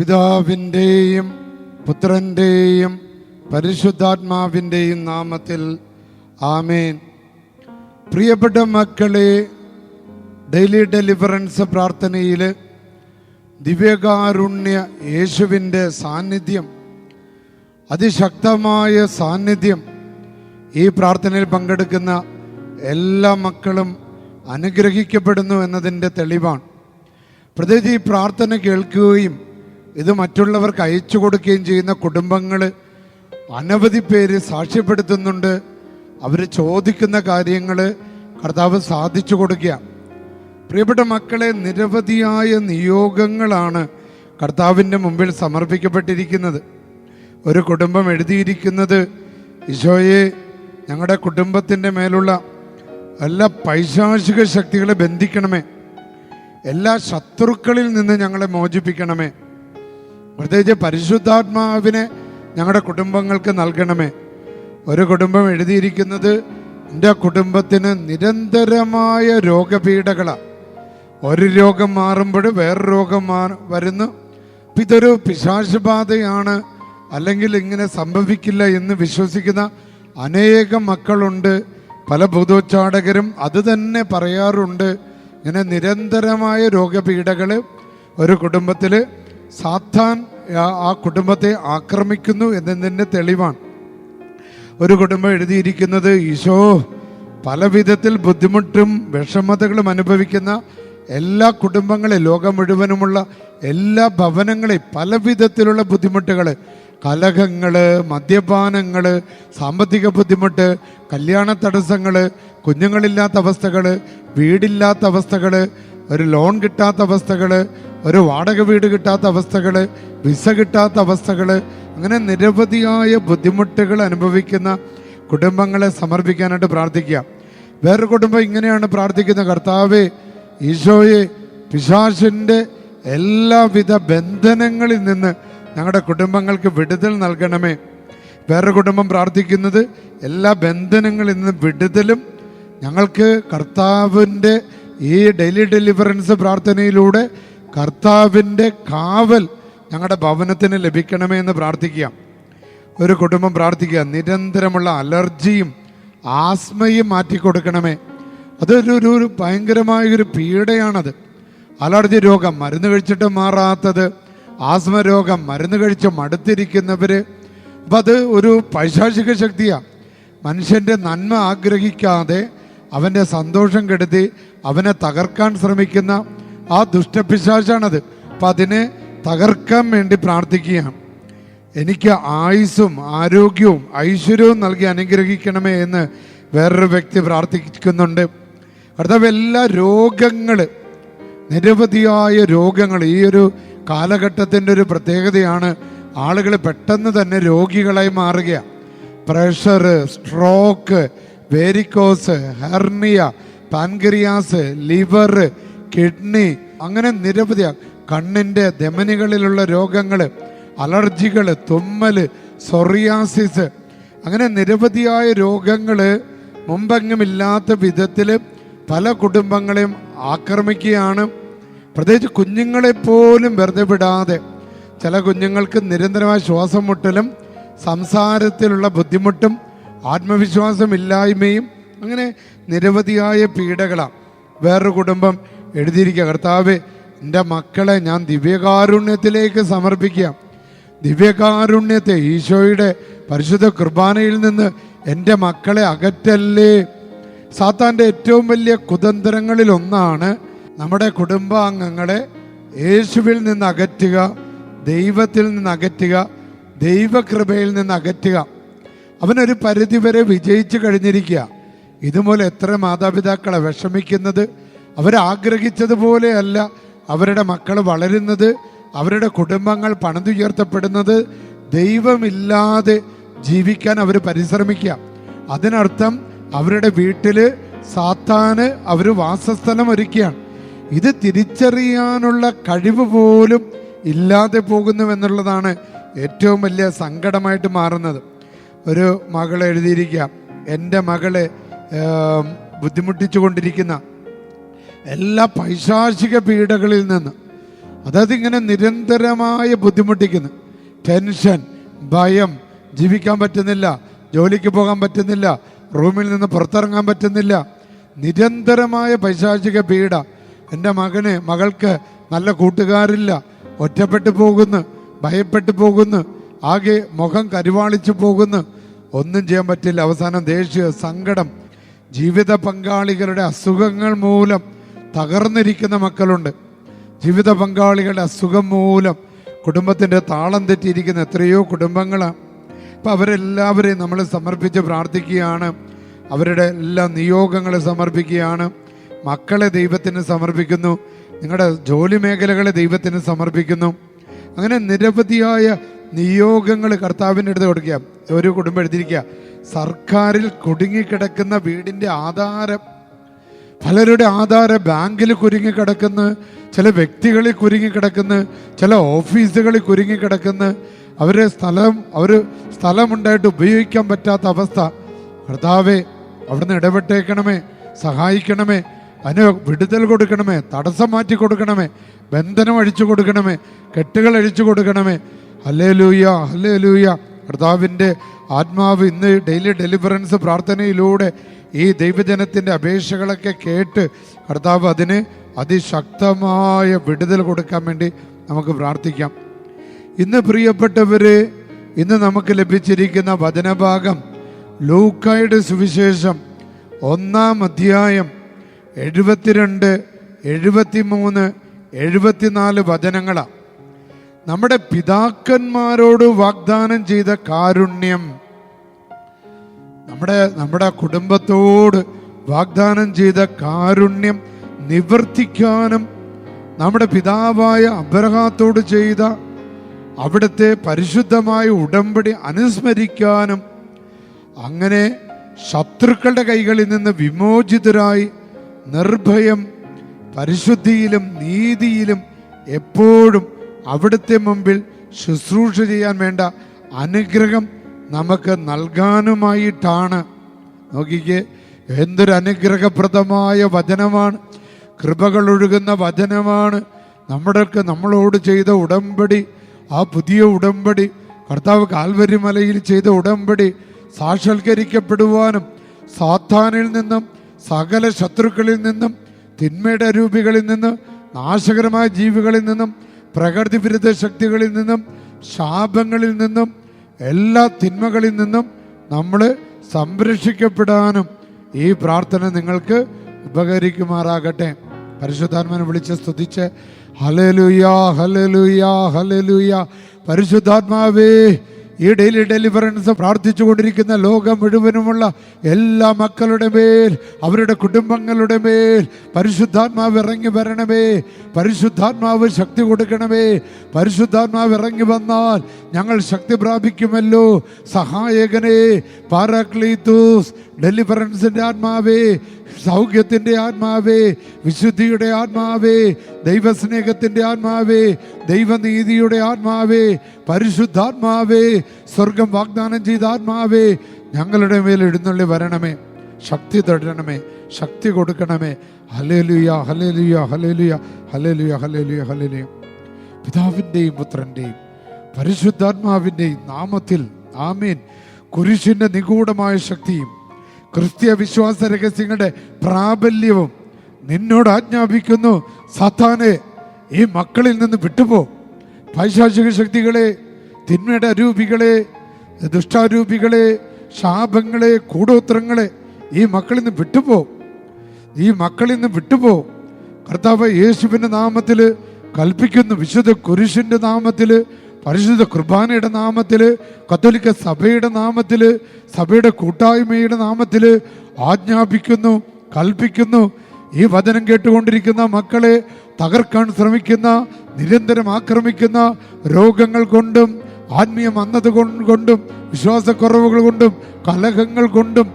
പിതാവിൻ്റെയും പുത്രൻ്റെയും പരിശുദ്ധാത്മാവിൻ്റെയും നാമത്തിൽ ആമേൻ. പ്രിയപ്പെട്ട മക്കളെ, ഡെയിലി ഡെലിവറൻസ് പ്രാർത്ഥനയിൽ ദിവ്യകാരുണ്യ യേശുവിൻ്റെ സാന്നിധ്യം, അതിശക്തമായ സാന്നിധ്യം ഈ പ്രാർത്ഥനയിൽ പങ്കെടുക്കുന്ന എല്ലാ മക്കളും അനുഗ്രഹിക്കപ്പെടുന്നു എന്നതിൻ്റെ തെളിവാണ്. പ്രത്യേകിച്ച് ഈ പ്രാർത്ഥന കേൾക്കുകയും ഇത് മറ്റുള്ളവർക്ക് അയച്ചു കൊടുക്കുകയും ചെയ്യുന്ന കുടുംബങ്ങൾ അനവധി പേര് സാക്ഷ്യപ്പെടുത്തുന്നുണ്ട്. അവർ ചോദിക്കുന്ന കാര്യങ്ങൾ കർത്താവ് സാധിച്ചു കൊടുക്കുക. പ്രിയപ്പെട്ട മക്കളെ, നിരവധിയായ നിയോഗങ്ങളാണ് കർത്താവിൻ്റെ മുമ്പിൽ സമർപ്പിക്കപ്പെട്ടിരിക്കുന്നത്. ഒരു കുടുംബം എഴുതിയിരിക്കുന്നത്, ഈശോയെ, ഞങ്ങളുടെ കുടുംബത്തിൻ്റെ മേലുള്ള എല്ലാ പൈശാചിക ശക്തികളെ ബന്ധിക്കണമേ, എല്ലാ ശത്രുക്കളിൽ നിന്ന് ഞങ്ങളെ മോചിപ്പിക്കണമേ, പ്രത്യേകിച്ച് പരിശുദ്ധാത്മാവിനെ ഞങ്ങളുടെ കുടുംബങ്ങൾക്ക് നൽകണമേ. ഒരു കുടുംബം എഴുതിയിരിക്കുന്നത്, എൻ്റെ കുടുംബത്തിന് നിരന്തരമായ രോഗപീഠകളാണ്. ഒരു രോഗം മാറുമ്പോൾ വേറൊരു രോഗം വരുന്നു. ഇതൊരു പിശാച് ബാധയാണ്, അല്ലെങ്കിൽ ഇങ്ങനെ സംഭവിക്കില്ല എന്ന് വിശ്വസിക്കുന്ന അനേകം മക്കളുണ്ട്. പല ഭൂതോച്ചാടകരും അത് തന്നെ പറയാറുണ്ട്. ഇങ്ങനെ നിരന്തരമായ രോഗപീഠകൾ ഒരു കുടുംബത്തിൽ സാത്താൻ ആ കുടുംബത്തെ ആക്രമിക്കുന്നു എന്നതിൻ്റെ തെളിവാണ്. ഒരു കുടുംബം എഴുതിയിരിക്കുന്നത്, ഈശോ, പല വിധത്തിൽ ബുദ്ധിമുട്ടും വിഷമതകളും അനുഭവിക്കുന്ന എല്ലാ കുടുംബങ്ങളെ, ലോകം മുഴുവനുമുള്ള എല്ലാ ഭവനങ്ങളെ, പല വിധത്തിലുള്ള ബുദ്ധിമുട്ടുകൾ, കലഹങ്ങൾ, മദ്യപാനങ്ങൾ, സാമ്പത്തിക ബുദ്ധിമുട്ട്, കല്യാണ തടസ്സങ്ങൾ, കുഞ്ഞുങ്ങളില്ലാത്ത അവസ്ഥകൾ, വീടില്ലാത്ത അവസ്ഥകൾ, ഒരു ലോൺ കിട്ടാത്ത അവസ്ഥകൾ, ഒരു വാടക വീട് കിട്ടാത്ത അവസ്ഥകൾ, വിസ കിട്ടാത്ത അവസ്ഥകൾ, അങ്ങനെ നിരവധിയായ ബുദ്ധിമുട്ടുകൾ അനുഭവിക്കുന്ന കുടുംബങ്ങളെ സമർപ്പിക്കാനായിട്ട് പ്രാർത്ഥിക്കുക. വേറൊരു കുടുംബം ഇങ്ങനെയാണ് പ്രാർത്ഥിക്കുന്നത്, കർത്താവേ, ഈശോയെ, പിശാചിൻ്റെ എല്ലാവിധ ബന്ധനങ്ങളിൽ നിന്ന് ഞങ്ങളുടെ കുടുംബങ്ങൾക്ക് വിടുതൽ നൽകണമേ. വേറൊരു കുടുംബം പ്രാർത്ഥിക്കുന്നത്, എല്ലാ ബന്ധനങ്ങളിൽ നിന്ന് വിടുതലും ഞങ്ങൾക്ക് കർത്താവിൻ്റെ ഈ ഡെയിലി ഡെലിവറൻസ് പ്രാർത്ഥനയിലൂടെ കർത്താവിൻ്റെ കാവൽ ഞങ്ങളുടെ ഭവനത്തിന് ലഭിക്കണമേ എന്ന് പ്രാർത്ഥിക്കുക. ഒരു കുടുംബം പ്രാർത്ഥിക്കുക, നിരന്തരമുള്ള അലർജിയും ആസ്മയും മാറ്റിക്കൊടുക്കണമേ. അതൊരു ഭയങ്കരമായൊരു പീഡയാണത്. അലർജി രോഗം മരുന്ന് കഴിച്ചിട്ട് മാറാത്തത്, ആസ്മ രോഗം മരുന്ന് കഴിച്ച് മടുത്തിരിക്കുന്നവർ, അപ്പം അത് ഒരു പൈശാചിക ശക്തിയാണ്. മനുഷ്യൻ്റെ നന്മ ആഗ്രഹിക്കാതെ അവൻ്റെ സന്തോഷം കെടുത്തി അവനെ തകർക്കാൻ ശ്രമിക്കുന്ന ആ ദുഷ്ടപിശാചാണത്. അപ്പം അതിനെ തകർക്കാൻ വേണ്ടി പ്രാർത്ഥിക്കുകയാണ്. എനിക്ക് ആയുസ്സും ആരോഗ്യവും ഐശ്വര്യവും നൽകി അനുഗ്രഹിക്കണമേ എന്ന് വേറൊരു വ്യക്തി പ്രാർത്ഥിക്കുന്നുണ്ട്. കർത്താവ്, എല്ലാ രോഗങ്ങൾ, നിരവധിയായ രോഗങ്ങൾ, ഈ ഒരു കാലഘട്ടത്തിൻ്റെ ഒരു പ്രത്യേകതയാണ്, ആളുകൾ പെട്ടെന്ന് തന്നെ രോഗികളായി മാറുക. Pressure, stroke, varicose, hernia, pancreas, liver, kidney, അങ്ങനെ നിരവധി കണ്ണിൻ്റെ ധമനികളിലുള്ള രോഗങ്ങൾ, അലർജികൾ, തുമ്മൽ, സൊറിയാസിസ്, അങ്ങനെ നിരവധിയായ രോഗങ്ങൾ മുമ്പെങ്ങുമില്ലാത്ത വിധത്തിൽ പല കുടുംബങ്ങളെയും ആക്രമിക്കുകയാണ്. പ്രത്യേകിച്ച് കുഞ്ഞുങ്ങളെപ്പോലും വെറുതെ വിടാതെ ചില കുഞ്ഞുങ്ങൾക്ക് നിരന്തരമായ ശ്വാസം മുട്ടലും സംസാരത്തിലുള്ള ബുദ്ധിമുട്ടും ആത്മവിശ്വാസമില്ലായ്മയും, അങ്ങനെ നിരവധിയായ പീഡകളാണ്. വേറൊരു കുടുംബം എഴുതിയിരിക്കുക, കർത്താവേ, എൻ്റെ മക്കളെ ഞാൻ ദിവ്യകാരുണ്യത്തിലേക്ക് സമർപ്പിക്കുക. ദിവ്യകാരുണ്യത്തെ, ഈശോയുടെ പരിശുദ്ധ കുർബാനയിൽ നിന്ന് എൻ്റെ മക്കളെ അകറ്റല്ലേ. സാത്താൻ്റെ ഏറ്റവും വലിയ കുതന്ത്രങ്ങളിൽ ഒന്നാണ് നമ്മുടെ കുടുംബാംഗങ്ങളെ യേശുവിൽ നിന്ന് അകറ്റുക, ദൈവത്തിൽ നിന്ന് അകറ്റുക, ദൈവകൃപയിൽ നിന്ന് അകറ്റുക. അവനൊരു പരിധിവരെ വിജയിച്ചു കഴിഞ്ഞിരിക്കുക. ഇതുപോലെ എത്ര മാതാപിതാക്കളെ വിഷമിക്കുന്നത്. അവരാഗ്രഹിച്ചതുപോലെയല്ല അവരുടെ മക്കൾ വളരുന്നത്, അവരുടെ കുടുംബങ്ങൾ പണിതുയർത്തപ്പെടുന്നത്. ദൈവമില്ലാതെ ജീവിക്കാൻ അവർ പരിശ്രമിക്കുക. അതിനർത്ഥം അവരുടെ വീട്ടിൽ സാത്താന് അവർ വാസസ്ഥലം ഒരുക്കുകയാണ്. ഇത് തിരിച്ചറിയാനുള്ള കഴിവ് പോലും ഇല്ലാതെ പോകുന്നുവെന്നുള്ളതാണ് ഏറ്റവും വലിയ സങ്കടമായിട്ട് മാറുന്നത്. ഒരു മകൾ എഴുതിയിരിക്കുക, എൻ്റെ മകളെ ബുദ്ധിമുട്ടിച്ചു കൊണ്ടിരിക്കുന്ന എല്ലാ പൈശാചിക പീഡകളിൽ നിന്ന് അതായത് ഇങ്ങനെ നിരന്തരമായ ബുദ്ധിമുട്ടിക്കുന്നു. ടെൻഷൻ, ഭയം, ജീവിക്കാൻ പറ്റുന്നില്ല, ജോലിക്ക് പോകാൻ പറ്റുന്നില്ല, റൂമിൽ നിന്ന് പുറത്തിറങ്ങാൻ പറ്റുന്നില്ല, നിരന്തരമായ പൈശാചിക പീഡ. എൻ്റെ മകൾക്ക് നല്ല കൂട്ടുകാരില്ല, ഒറ്റപ്പെട്ടു പോകുന്നു, ഭയപ്പെട്ടു പോകുന്നു, ആകെ മുഖം കരുവാളിച്ചു പോകുന്നു, ഒന്നും ചെയ്യാൻ പറ്റില്ല. അവസാനം ദേഷ്യ, സങ്കടം, ജീവിത പങ്കാളികളുടെ അസുഖങ്ങൾ മൂലം തകർന്നിരിക്കുന്ന മക്കളുണ്ട്. ജീവിത പങ്കാളികളുടെ അസുഖം മൂലം കുടുംബത്തിൻ്റെ താളം തെറ്റിയിരിക്കുന്ന എത്രയോ കുടുംബങ്ങളാണ്. അപ്പം അവരെല്ലാവരെയും നമ്മൾ സമർപ്പിച്ച് പ്രാർത്ഥിക്കുകയാണ്. അവരുടെ എല്ലാ നിയോഗങ്ങളെ സമർപ്പിക്കുകയാണ്. മക്കളെ ദൈവത്തിന് സമർപ്പിക്കുന്നു, നിങ്ങളുടെ ജോലി മേഖലകളെ ദൈവത്തിന് സമർപ്പിക്കുന്നു. അങ്ങനെ നിരവധിയായ നിയോഗങ്ങൾ കർത്താവിൻ്റെ അടുത്ത് കൊടുക്കുക. ഒരു കുടുംബം എഴുതിയിരിക്കുക, സർക്കാരിൽ കുടുങ്ങിക്കിടക്കുന്ന വീടിൻ്റെ ആധാരം, പലരുടെ ആധാരം ബാങ്കിൽ കുരുങ്ങിക്കിടക്കുന്നു, ചില വ്യക്തികളിൽ കുരുങ്ങിക്കിടക്കുന്നു, ചില ഓഫീസുകളിൽ കുരുങ്ങിക്കിടക്കുന്നു. അവർ സ്ഥലമുണ്ടായിട്ട് ഉപയോഗിക്കാൻ പറ്റാത്ത അവസ്ഥ. കർത്താവേ, അവിടുന്ന് ഇടപെട്ടേക്കണമേ, സഹായിക്കണമേ, അതിന് വിടുതൽ കൊടുക്കണമേ, തടസ്സം മാറ്റി കൊടുക്കണമേ, ബന്ധനം അഴിച്ചു കൊടുക്കണമേ, കെട്ടുകൾ അഴിച്ചു കൊടുക്കണമേ. ഹല്ലേലൂയ, ഹല്ലേലൂയ. കർത്താവിൻ്റെ ആത്മാവ് ഇന്ന് ഡെയിലി ഡെലിവറൻസ് പ്രാർത്ഥനയിലൂടെ ഈ ദൈവജനത്തിൻ്റെ അപേക്ഷകളൊക്കെ കേട്ട് കർത്താവ് അതിന് അതിശക്തമായ വിടുതൽ കൊടുക്കാൻ വേണ്ടി നമുക്ക് പ്രാർത്ഥിക്കാം. ഇന്ന് പ്രിയപ്പെട്ടവര്, ഇന്ന് നമുക്ക് ലഭിച്ചിരിക്കുന്ന വചനഭാഗം ലൂക്കായുടെ സുവിശേഷം 1-ാം അധ്യായം 72, 73, 74 വചനങ്ങളാണ്. നമ്മുടെ പിതാക്കന്മാരോട് വാഗ്ദാനം ചെയ്ത കാരുണ്യം, നമ്മുടെ കുടുംബത്തോട് വാഗ്ദാനം ചെയ്ത കാരുണ്യം നിവർത്തിക്കാനും, നമ്മുടെ പിതാവായ അബ്രഹാത്തോട് ചെയ്ത അവിടുത്തെ പരിശുദ്ധമായ ഉടമ്പടി അനുസ്മരിക്കാനും, അങ്ങനെ ശത്രുക്കളുടെ കൈകളിൽ നിന്ന് വിമോചിതരായി നിർഭയം പരിശുദ്ധിയിലും നീതിയിലും എപ്പോഴും അവിടുത്തെ മുമ്പിൽ ശുശ്രൂഷ ചെയ്യാൻ വേണ്ട അനുഗ്രഹം നമുക്ക് നൽകാനുമായിട്ടാണ്. നോക്കിക്കേ, എന്തൊരു അനുഗ്രഹപ്രദമായ വചനമാണ്, കൃപകൾ ഒഴുകുന്ന വചനമാണ്. നമ്മളോട് ചെയ്ത ഉടമ്പടി, ആ പുതിയ ഉടമ്പടി, കർത്താവ് കാൽവരി മലയിൽ ചെയ്ത ഉടമ്പടി സാക്ഷാത്കരിക്കപ്പെടുവാനും, സാത്താനിൽ നിന്നും, സകല ശത്രുക്കളിൽ നിന്നും, തിന്മയുടെ അരൂപികളിൽ നിന്നും, നാശകരമായ ജീവികളിൽ നിന്നും, പ്രകൃതി വിരുദ്ധ ശക്തികളിൽ നിന്നും, ശാപങ്ങളിൽ നിന്നും, എല്ലാ തിന്മകളിൽ നിന്നും നമ്മൾ സംരക്ഷിക്കപ്പെടാനും ഈ പ്രാർത്ഥന നിങ്ങൾക്ക് ഉപകരിക്കുമാറാകട്ടെ. പരിശുദ്ധാത്മാവിനെ വിളിച്ച് സ്തുതിച്ച് ഹല്ലേലൂയ, ഹല്ലേലൂയ, ഹല്ലേലൂയ. പരിശുദ്ധാത്മാവേ, ഈ ഡെയിലി ഡെലിവറൻസ് പ്രാർത്ഥിച്ചു കൊണ്ടിരിക്കുന്ന ലോകം മുഴുവനുമുള്ള എല്ലാ മക്കളുടെ മേൽ, അവരുടെ കുടുംബങ്ങളുടെ മേൽ പരിശുദ്ധാത്മാവ് ഇറങ്ങി വരണമേ. പരിശുദ്ധാത്മാവ് ശക്തി കൊടുക്കണമേ. പരിശുദ്ധാത്മാവ് ഇറങ്ങി വന്നാൽ ഞങ്ങൾ ശക്തി പ്രാപിക്കുമല്ലോ. സഹായകനെ, പാരാക്ലീത്തോസ്, ഡെലിവറൻസിന്റെ ആത്മാവേ, സൗഖ്യത്തിന്റെ ആത്മാവേ, വിശുദ്ധിയുടെ ആത്മാവേ, ദൈവസ്നേഹത്തിന്റെ ആത്മാവേ, ദൈവനീതിയുടെ ആത്മാവേ, പരിശുദ്ധാത്മാവേ, സ്വർഗം വാഗ്ദാനം ചെയ്ത ആത്മാവേ, ഞങ്ങളുടെ മേൽ എഴുന്നള്ളി വരണമേ. ശക്തി തടണമേ, ശക്തി കൊടുക്കണമേ. ഹല്ലേലൂയ, ഹല്ലേലൂയ, ഹല്ലേലൂയ, ഹല്ലേലൂയ, ഹല്ലേലൂയ, ഹല്ലേലൂയ. പിതാവിൻ്റെയും പുത്രൻ്റെയും പരിശുദ്ധാത്മാവിൻ്റെയും നാമത്തിൽ ആമേൻ. കുരിശിൻ്റെ നിഗൂഢമായ ശക്തിയും ക്രിസ്തീയ വിശ്വാസ രഹസ്യങ്ങളുടെ പ്രാബല്യവും നിന്നോട് ആജ്ഞാപിക്കുന്നു. സാത്താനെ, ഈ മക്കളിൽ നിന്ന് വിട്ടുപോ. പൈശാചിക ശക്തികളെ, തിന്മയുടെ അരൂപികളെ, ദുഷ്ടാരൂപികളെ, ശാപങ്ങളെ, കൂടോത്രങ്ങളെ ഈ മക്കളിൽ നിന്ന് വിട്ടുപോ. ഈ മക്കളിൽ നിന്ന് വിട്ടുപോ. കർത്താവ് യേശുവിൻ്റെ നാമത്തിൽ കൽപ്പിക്കുന്നു. വിശുദ്ധ കുരിശിൻ്റെ നാമത്തിൽ, പരിശുദ്ധ കുർബാനയുടെ നാമത്തിൽ, കത്തോലിക്ക സഭയുടെ നാമത്തിൽ, സഭയുടെ കൂട്ടായ്മയുടെ നാമത്തിൽ ആജ്ഞാപിക്കുന്നു, കൽപ്പിക്കുന്നു. ഈ വചനം കേട്ടുകൊണ്ടിരിക്കുന്ന മക്കളെ തകർക്കാൻ ശ്രമിക്കുന്ന, നിരന്തരം ആക്രമിക്കുന്ന രോഗങ്ങൾ കൊണ്ടും, ആത്മീയ മന്ദത കൊണ്ടും, വിശ്വാസക്കുറവുകൾ കൊണ്ടും, കലഹങ്ങൾ കൊണ്ടും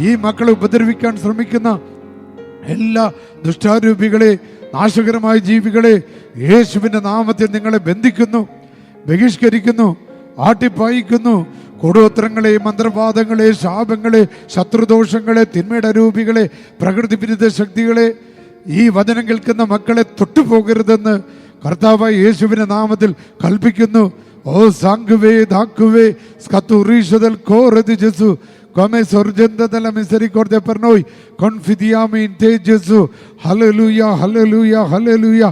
ഈ മക്കളെ ഉപദ്രവിക്കാൻ ശ്രമിക്കുന്ന എല്ലാ ദുഷ്ടാരൂപികളെ, നാശകരമായ ജീവികളെ യേശുവിൻ്റെ നാമത്തിൽ നിങ്ങളെ ബന്ധിക്കുന്നു, ബഹിഷ്കരിക്കുന്നു, ആട്ടിപ്പായിക്കുന്നു. കൂടോത്രങ്ങളെ, മന്ത്രവാദങ്ങളെ, ശാപങ്ങളെ, ശത്രുദോഷങ്ങളെ, തിന്മയുടെ രൂപികളെ, പ്രകൃതി വിരുദ്ധ ശക്തികളെ, ഈ വചനം കേൾക്കുന്ന മക്കളെ തൊട്ടുപോകരുതെന്ന് കർത്താവായ യേശുവിന്റെ നാമത്തിൽ കൽപ്പിക്കുന്നു. ഓ സാങ്കുവേ ദാക്കുവേ സ്കത്തുറീഷദൽ കോറതി ജസു come sorgente della misericordia per noi, confidiamo in te Gesù. Hallelujah ഹല്ലേലൂയ ഹല്ലേലൂയ.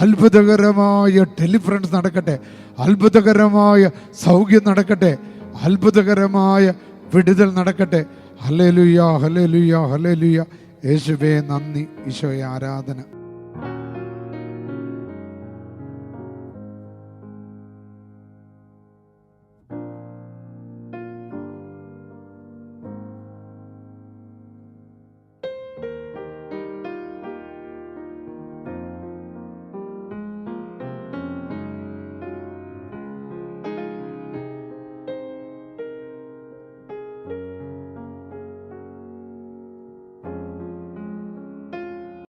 അത്ഭുതകരമായ ഡെലിവറൻസ് നടക്കട്ടെ, അത്ഭുതകരമായ സൗഖ്യം നടക്കട്ടെ, അത്ഭുതകരമായ വിടുതൽ നടക്കട്ടെ. ഹല്ലേലൂയ ഹല്ലേലൂയ ഹല്ലേലൂയ. യേശുവേ നന്ദി, ഈശോയെ ആരാധന.